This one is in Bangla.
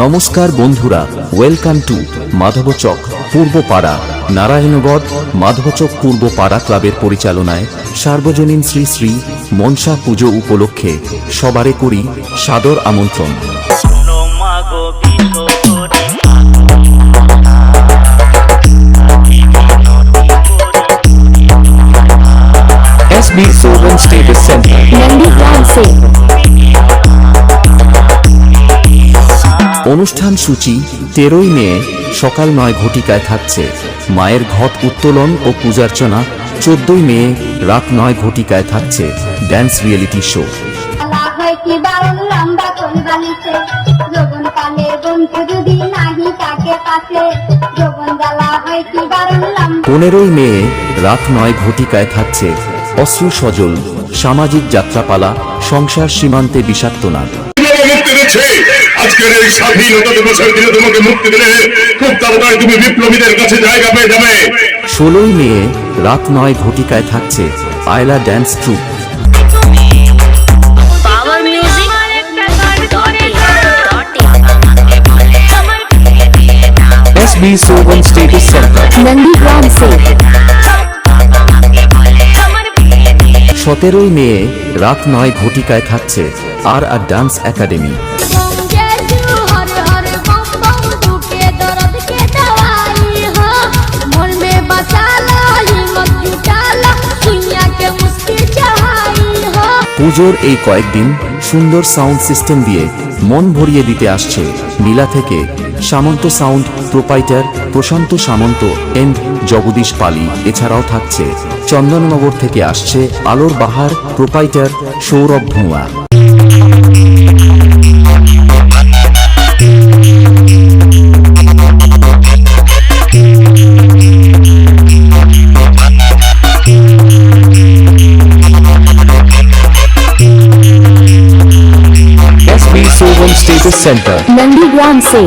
নমস্কার বন্ধুরা, ওয়েলকাম টু মাধবচক পূর্বপাড়া, নারায়ণগড়। মাধবচক পূর্বপাড়া ক্লাবের পরিচালনায় সার্বজনীন শ্রী শ্রী মনসা পুজো উপলক্ষে সবারে করি সাদর আমন্ত্রণ। SB Sovan Status Center, Nandigram से অনুষ্ঠান সূচি 13ই মে সকাল 9 ঘটিকায় থাকছে মায়ের ঘট উত্তোলন ও পূজার্চনা। 14ই মে রাত 9 ঘটিকায় থাকছে ড্যান্স রিয়েলিটি শো। আলা হয় কি বারণ লম্বা কোন বালিছে যৌবন কালের বন্ধু যদি নাহি তাকে পাশে যৌবন জ্বালা হয় কি বারণ লম্বা 15ই মে রাত 9 ঘটিকায় থাকছে অশ্রু সজল সামাজিক যাত্রাপালা, সংসার সীমান্তে বিষাক্ত নাগ। মুক্তি দিচ্ছে আজকের এই স্বাধীনতা দিবসের দিনে তোমাকে মুক্তি দিলে খুব তাড়াতাড়ি তুমি বিপ্লবীদের কাছে জায়গা পেয়ে যাবে। 16ই মে রাত 9 ঘটিকায় থাকছে Aila dance troupe. Power Music. SB Sovan Status Center, Nandigram से 17ই মে রাত 9 ঘটিকায় থাকছে আর ডান্স একাডেমি। পুজোর এই কয়েকদিন সুন্দর সাউন্ড সিস্টেম দিয়ে মন ভরিয়ে দিতে আসছে নীলা থেকে Samanta sound proprietor Prashanta Samanta and Jagadish Pali. এছাড়াও থাকছে চন্দননগর থেকে আসছে আলোর বাহার proprietor Sourav Bhuiya. SB Sovan Status Center, Nandigram से